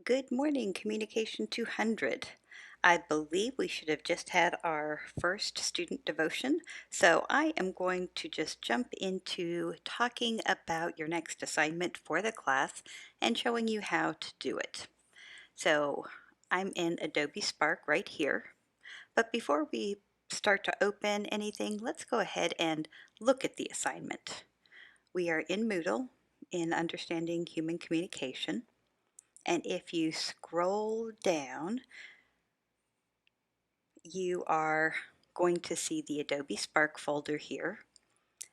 Good morning, Communication 200. I believe we should have just had our first student devotion, so I am going to just jump into talking about your next assignment for the class and showing you how to do it. So I'm in Adobe Spark right here, but before we start to open anything, let's go ahead and look at the assignment. We are in Moodle in Understanding Human Communication. And if you scroll down, you are going to see the Adobe Spark folder here.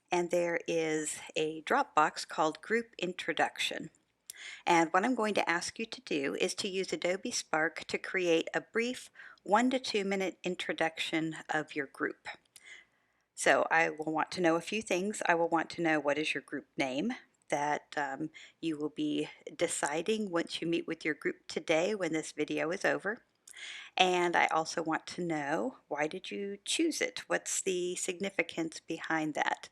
And there is a Dropbox called Group Introduction. And what I'm going to ask you to do is to use Adobe Spark to create a brief 1 to 2 minute introduction of your group. So I will want to know a few things. I will want to know what is your group name that you will be deciding once you meet with your group today when this video is over. And I also want to know, why did you choose it? What's the significance behind that?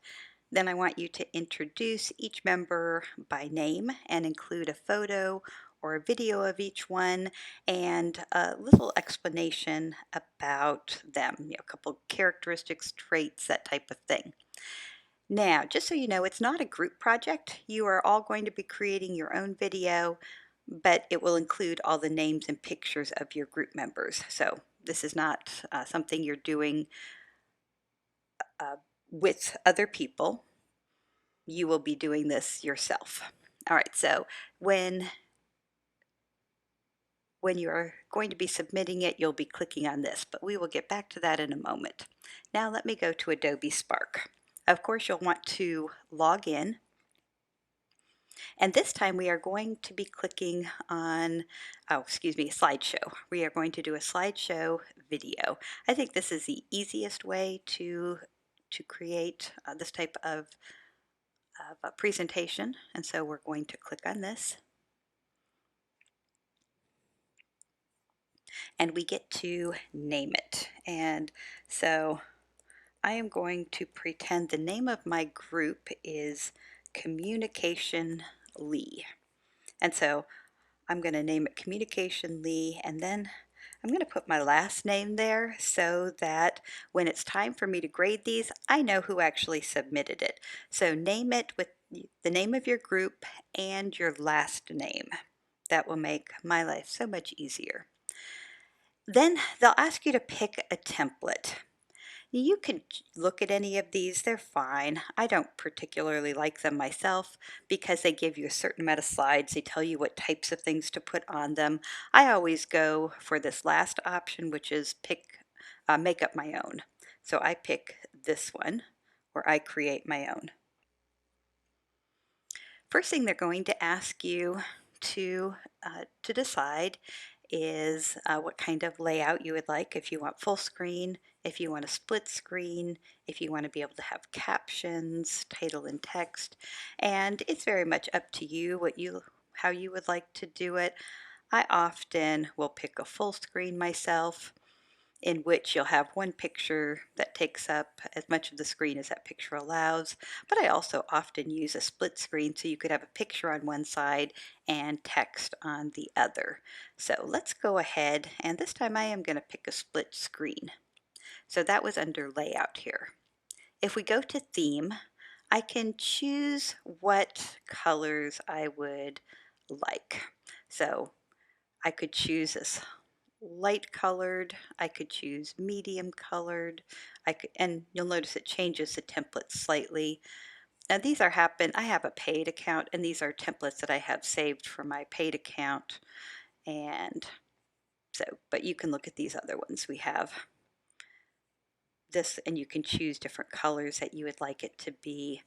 Then I want you to introduce each member by name and include a photo or a video of each one and a little explanation about them, a couple characteristics, traits, that type of thing. Now, just so you know, it's not a group project. You are all going to be creating your own video, but it will include all the names and pictures of your group members. So this is not something you're doing with other people. You will be doing this yourself. All right, so when you're going to be submitting it, you'll be clicking on this, but we will get back to that in a moment. Now let me go to Adobe Spark. Of course, you'll want to log in. And this time we are going to be clicking on, slideshow. We are going to do a slideshow video. I think this is the easiest way to create this type of a presentation. And so we're going to click on this. And we get to name it. And so I am going to pretend the name of my group is Communication Lee. And so I'm going to name it Communication Lee, and then I'm going to put my last name there so that when it's time for me to grade these, I know who actually submitted it. So name it with the name of your group and your last name. That will make my life so much easier. Then they'll ask you to pick a template. You can look at any of these, they're fine. I don't particularly like them myself because they give you a certain amount of slides. They tell you what types of things to put on them. I always go for this last option, which is make up my own. So I pick this one where I create my own. First thing they're going to ask you to decide is what kind of layout you would like. If you want full screen, if you want a split screen, if you want to be able to have captions, title and text, and it's very much up to you how you would like to do it. I often will pick a full screen myself, in which you'll have one picture that takes up as much of the screen as that picture allows, but I also often use a split screen so you could have a picture on one side and text on the other. So let's go ahead, and this time I am going to pick a split screen. So that was under layout here. If we go to theme, I can choose what colors I would like. So I could choose this light colored, I could choose medium colored, and you'll notice it changes the template slightly. Now these I have a paid account, and these are templates that I have saved for my paid account. And so, but you can look at these other ones. We have this, and you can choose different colors that you would like it to be.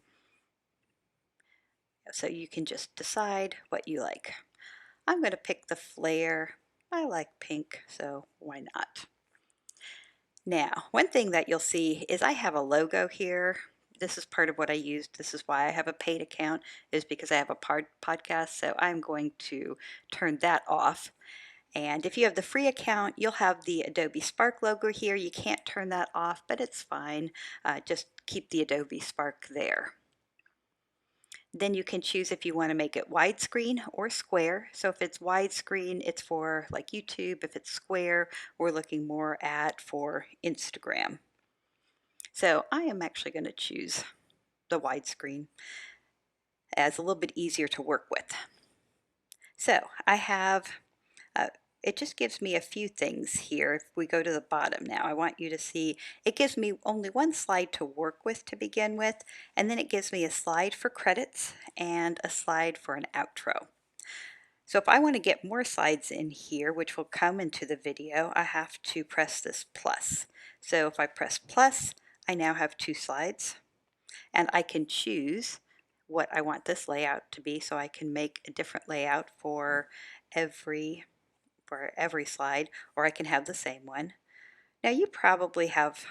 So you can just decide what you like. I'm going to pick the flare. I like pink, so why not? Now, one thing that you'll see is I have a logo here. This is part of what I used. This is why I have a paid account, is because I have a podcast, so I'm going to turn that off. And if you have the free account, you'll have the Adobe Spark logo here. You can't turn that off, but it's fine. Just keep the Adobe Spark there. Then you can choose if you want to make it widescreen or square. So if it's widescreen, it's for like YouTube. If it's square, we're looking more at for Instagram. So I am actually going to choose the widescreen as a little bit easier to work with. So I have, uh, it just gives me a few things here. If we go to the bottom now, I want you to see it gives me only one slide to work with to begin with, and then it gives me a slide for credits and a slide for an outro. So if I want to get more slides in here, which will come into the video, I have to press this plus. So if I press plus, I now have 2 slides, and I can choose what I want this layout to be, so I can make a different layout for every slide, or I can have the same one. Now you probably have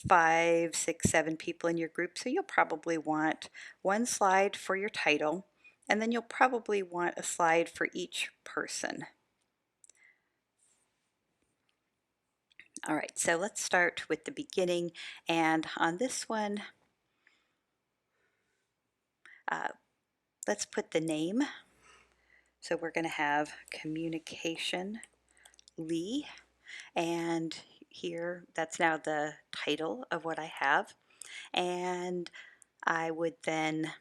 5, 6, 7 people in your group, so you'll probably want one slide for your title, and then you'll probably want a slide for each person. All right, so let's start with the beginning, and on this one, let's put the name. So we're going to have Communication Lee, and here that's now the title of what I have. And I would then,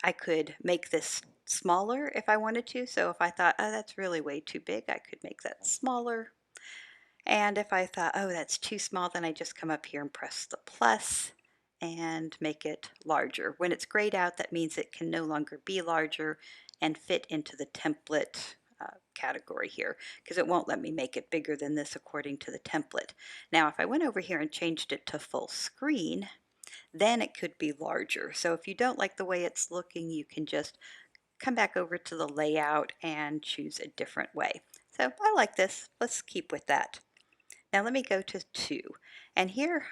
I could make this smaller if I wanted to. So if I thought, oh, that's really way too big, I could make that smaller. And if I thought, oh, that's too small, then I just come up here and press the plus and make it larger. When it's grayed out, that means it can no longer be larger and fit into the template category here, because it won't let me make it bigger than this according to the template. Now, if I went over here and changed it to full screen, then it could be larger. So if you don't like the way it's looking, you can just come back over to the layout and choose a different way. So I like this. Let's keep with that. Now let me go to 2. And here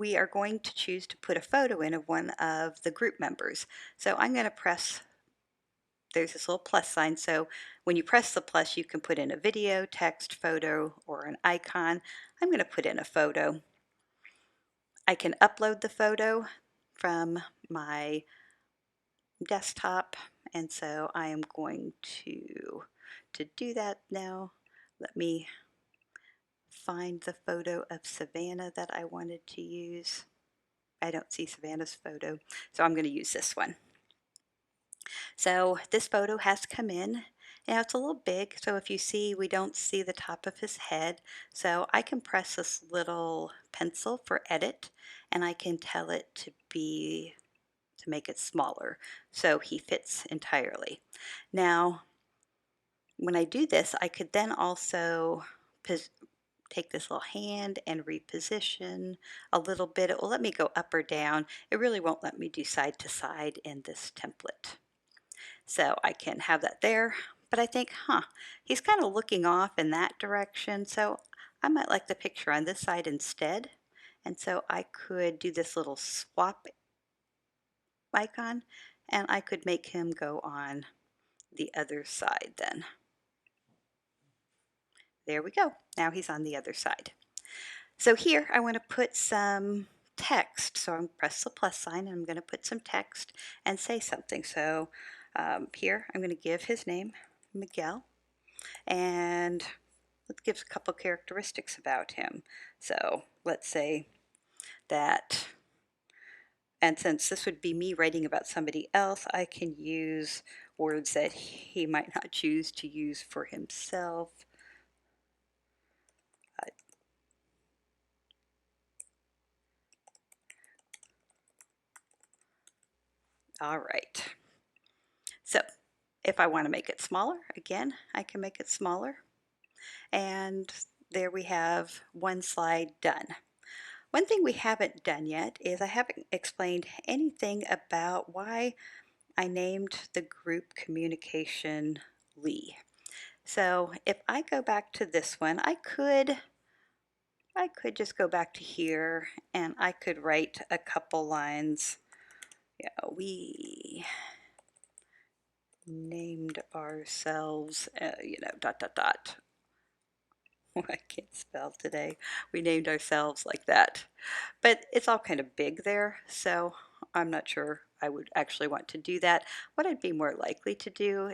we are going to choose to put a photo in of one of the group members. So I'm going to press, there's this little plus sign. So when you press the plus, you can put in a video, text, photo, or an icon. I'm going to put in a photo. I can upload the photo from my desktop, and so I am going to do that now. Let me find the photo of Savannah that I wanted to use. I don't see Savannah's photo, so I'm going to use this one. So this photo has come in. Now it's a little big, so if you see, we don't see the top of his head. So I can press this little pencil for edit, and I can tell it to make it smaller so he fits entirely. Now, when I do this, I could then also take this little hand and reposition a little bit. It will let me go up or down. It really won't let me do side to side in this template. So I can have that there, but I think, he's kind of looking off in that direction, so I might like the picture on this side instead. And so I could do this little swap icon, and I could make him go on the other side then. There we go. Now he's on the other side. So here I want to put some text. So I'm going to press the plus sign and I'm going to put some text and say something. So here I'm going to give his name, Miguel, and let's give a couple characteristics about him. So let's say that, and since this would be me writing about somebody else, I can use words that he might not choose to use for himself. All right. So if I want to make it smaller, again, I can make it smaller. And there we have one slide done. One thing we haven't done yet is I haven't explained anything about why I named the group Communication Lee. So if I go back to this one, I could just go back to here and I could write a couple lines. Yeah, we named ourselves, dot, dot, dot. I can't spell today. We named ourselves like that. But it's all kind of big there, so I'm not sure I would actually want to do that. What I'd be more likely to do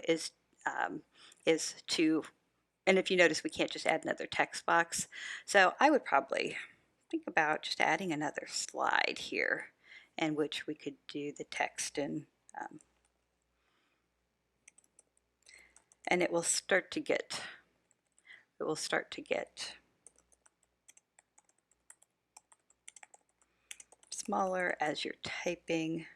um, is to, and if you notice, we can't just add another text box. So I would probably think about just adding another slide here in which we could do the text and it will start to get smaller as you're typing.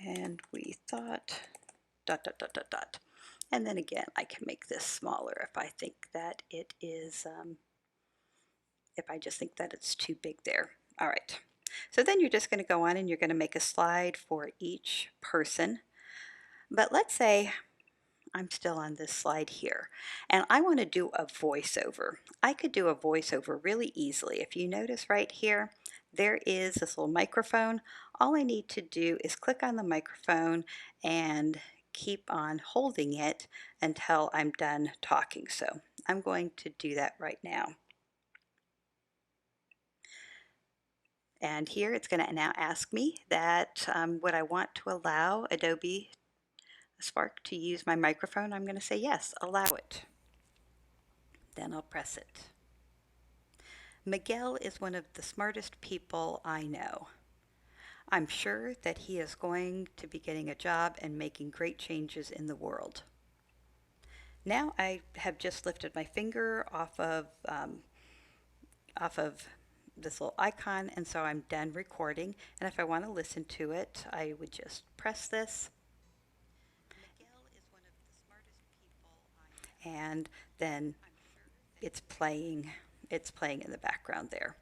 And we thought dot dot dot dot dot. And then again, I can make this smaller if I think that it is, if I just think that it's too big there. All right. So then you're just going to go on and you're going to make a slide for each person. But let's say I'm still on this slide here and I want to do a voiceover. I could do a voiceover really easily. If you notice right here, there is this little microphone. All I need to do is click on the microphone and keep on holding it until I'm done talking. So I'm going to do that right now. And here it's going to now ask me that would I want to allow Adobe Spark to use my microphone. I'm going to say yes, allow it. Then I'll press it. Miguel is one of the smartest people I know. I'm sure that he is going to be getting a job and making great changes in the world. Now I have just lifted my finger off of this little icon, and so I'm done recording. And if I want to listen to it, I would just press this. Miguel is one of the smartest people I know. And then it's playing in the background there.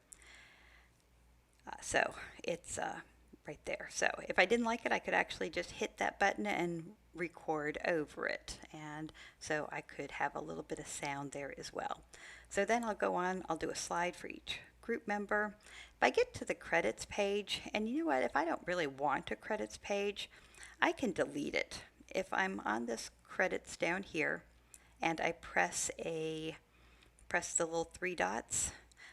So it's right there. So if I didn't like it, I could actually just hit that button and record over it. And so I could have a little bit of sound there as well. So then I'll go on, I'll do a slide for each group member. If I get to the credits page, and you know what, if I don't really want a credits page, I can delete it. If I'm on this credits down here and I press the little three dots,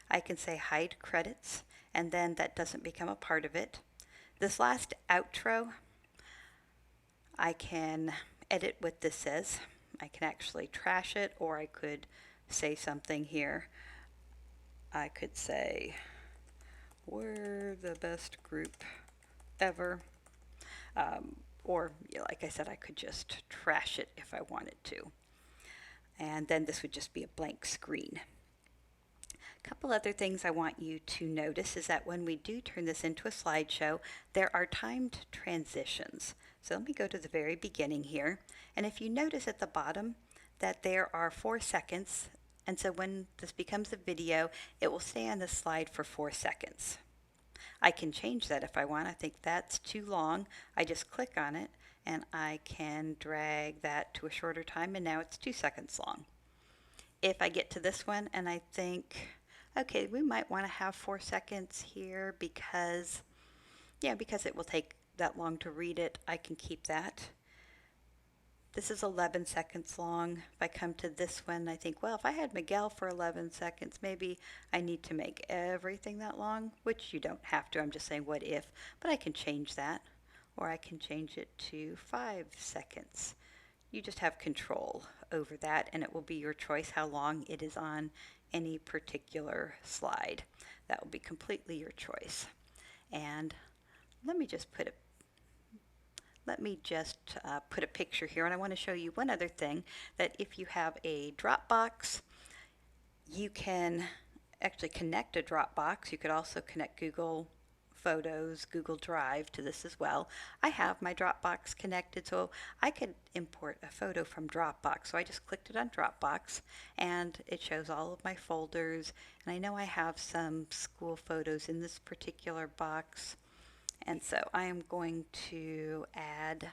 I can say hide credits, and then that doesn't become a part of it. This last outro, I can edit what this says. I can actually trash it, or I could say something here. I could say, we're the best group ever. Or, like I said, I could just trash it if I wanted to. And then this would just be a blank screen. A couple other things I want you to notice is that when we do turn this into a slideshow, there are timed transitions. So let me go to the very beginning here. And if you notice at the bottom that there are 4 seconds, and so when this becomes a video, it will stay on the slide for 4 seconds. I can change that if I want. I think that's too long. I just click on it and I can drag that to a shorter time, and now it's 2 seconds long. If I get to this one and I think, okay, we might want to have 4 seconds here because it will take that long to read it, I can keep that. This is 11 seconds long. If I come to this one, I think, well, if I had Miguel for 11 seconds, maybe I need to make everything that long, which you don't have to. I'm just saying what if, but I can change that, or I can change it to 5 seconds. You just have control over that, and it will be your choice how long it is on any particular slide. That will be completely your choice. And let me just put a picture here, and I want to show you one other thing, that if you have a Dropbox, you can actually connect a Dropbox. You could also connect Google Photos, Google Drive to this as well. I have my Dropbox connected, so I could import a photo from Dropbox. So I just clicked it on Dropbox, and it shows all of my folders. And I know I have some school photos in this particular box. And so I am going to add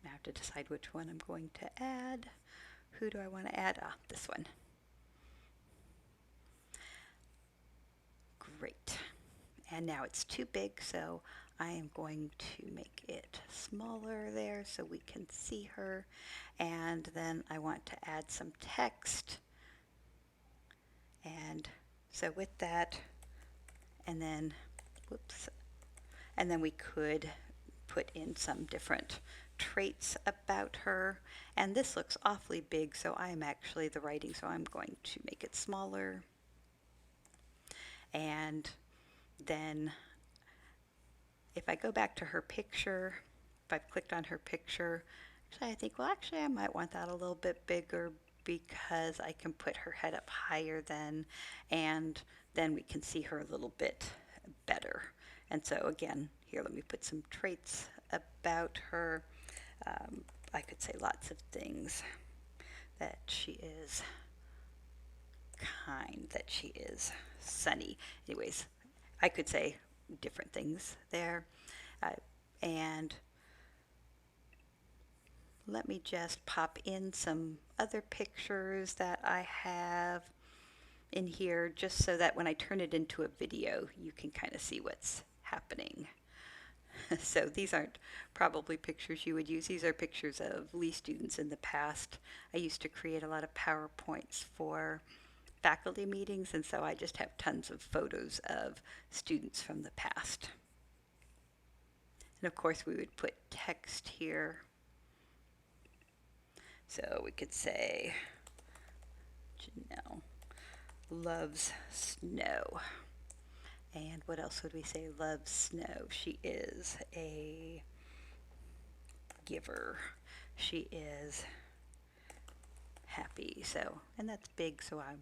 I have to decide which one I'm going to add. Who do I want to add? This one. Great. And now it's too big, so I am going to make it smaller there so we can see her. And then I want to add some text. And so with that, and then, whoops, and then we could put in some different traits about her. And this looks awfully big, so I am actually the writing, so I'm going to make it smaller. And then if I go back to her picture, if I've clicked on her picture, actually I think, well, actually I might want that a little bit bigger because I can put her head up higher then, and then we can see her a little bit better. And so again, here, let me put some traits about her. I could say lots of things. That she is kind, that she is sunny. Anyways, I could say different things there. And let me just pop in some other pictures that I have in here just so that when I turn it into a video, you can kind of see what's happening. So these aren't probably pictures you would use. These are pictures of Lee students in the past. I used to create a lot of PowerPoints for faculty meetings, and so I just have tons of photos of students from the past. And of course we would put text here. So we could say, Janelle loves snow. And what else would we say? Loves snow. She is a giver. She is happy. So, and that's big, so I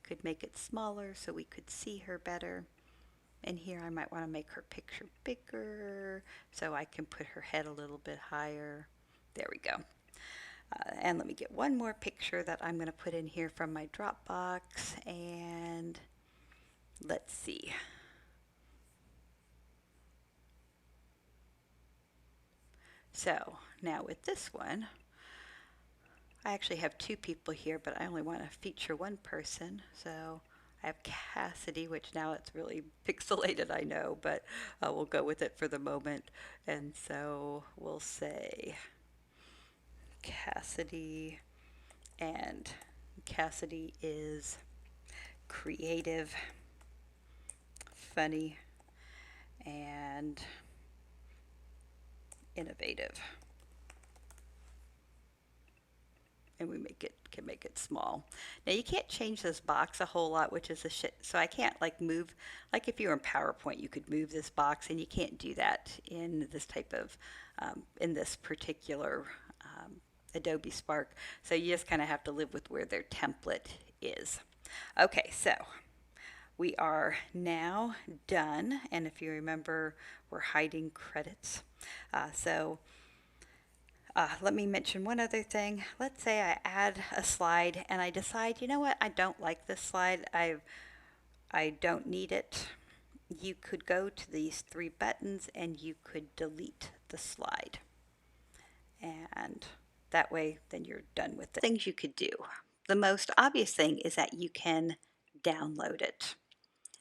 could make it smaller so we could see her better. And here I might want to make her picture bigger so I can put her head a little bit higher. There we go. And let me get one more picture that I'm going to put in here from my Dropbox, and let's see. So now with this one, I actually have two people here, but I only want to feature one person. So I have Cassidy, which now it's really pixelated, I know, but we'll go with it for the moment. And so we'll say Cassidy, and Cassidy is creative, funny, and innovative. And we can make it small. Now you can't change this box a whole lot, which is so I can't like move, like if you were in PowerPoint, you could move this box, and you can't do that in this type of, in this particular Adobe Spark. So you just kind of have to live with where their template is. Okay, so we are now done, and if you remember, we're hiding credits. Let me mention one other thing. Let's say I add a slide and I decide, you know what, I don't like this slide. I don't need it. You could go to these three buttons and you could delete the slide. And that way, then you're done with it. Things you could do. The most obvious thing is that you can download it.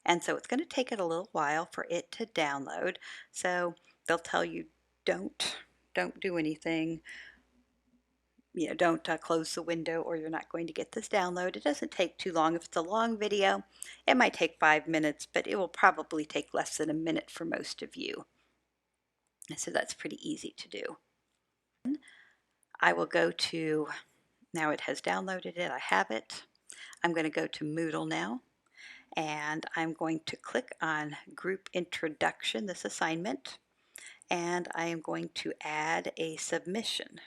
And so it's going to take it a little while for it to download. So they'll tell you, don't do anything. You know, don't close the window or you're not going to get this download. It doesn't take too long. If it's a long video, it might take 5 minutes, but it will probably take less than a minute for most of you. So that's pretty easy to do. I will go to, now it has downloaded it, I have it. I'm going to go to Moodle now, and I'm going to click on Group Introduction, this assignment, and I am going to add a submission.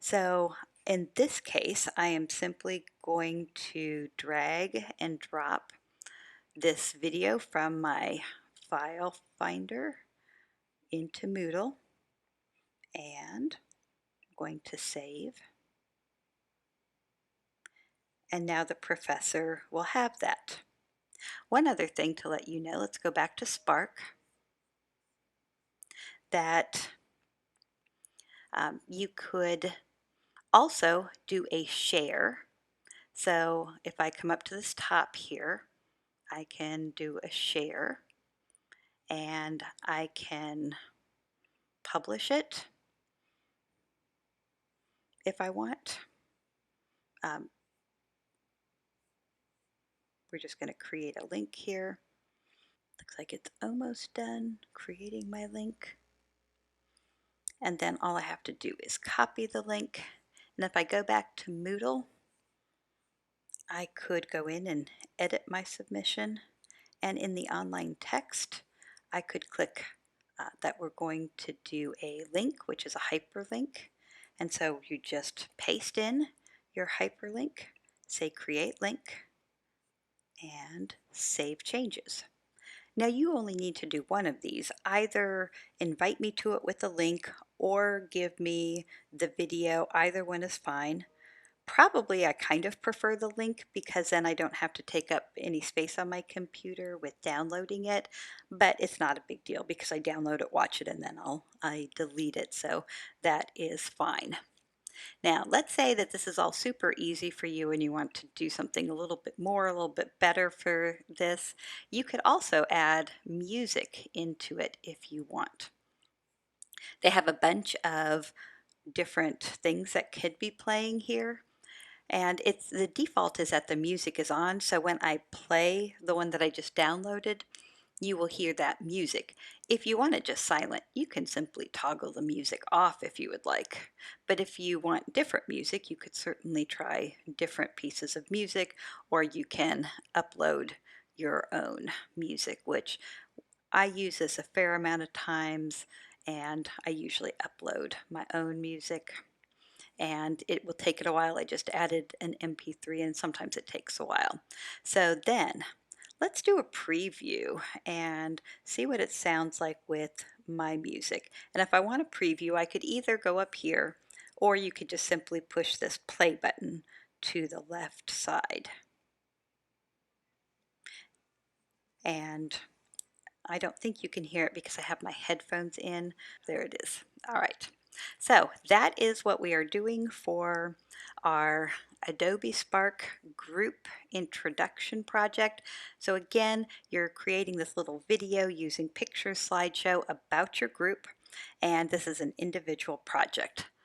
So in this case, I am simply going to drag and drop this video from my file finder into Moodle, and I'm going to save. And now the professor will have that. One other thing to let you know, let's go back to Spark, that you could also do a share. So if I come up to this top here, I can do a share, and I can publish it if I want. Um, we're just going to create a link here. Looks like it's almost done creating my link. And then all I have to do is copy the link. And if I go back to Moodle, I could go in and edit my submission. And in the online text, I could click that we're going to do a link, which is a hyperlink. And so you just paste in your hyperlink, say create link, and save changes. Now you only need to do one of these. Either invite me to it with a link or give me the video. Either one is fine. Probably I kind of prefer the link because then I don't have to take up any space on my computer with downloading it, but it's not a big deal because I download it, watch it, and then I delete it, so that is fine. Now, let's say that this is all super easy for you and you want to do something a little bit more, a little bit better for this. You could also add music into it if you want. They have a bunch of different things that could be playing here. And it's the default is that the music is on, so when I play the one that I just downloaded, you will hear that music. If you want it just silent, you can simply toggle the music off if you would like. But if you want different music, you could certainly try different pieces of music, or you can upload your own music, which I use this a fair amount of times, and I usually upload my own music. And it will take it a while. I just added an MP3 and sometimes it takes a while. So then let's do a preview and see what it sounds like with my music. And if I want a preview, I could either go up here or you could just simply push this play button to the left side. And I don't think you can hear it because I have my headphones in. There it is. All right. So that is what we are doing for our Adobe Spark group introduction project. So again, you're creating this little video using Pictures Slideshow about your group, and this is an individual project.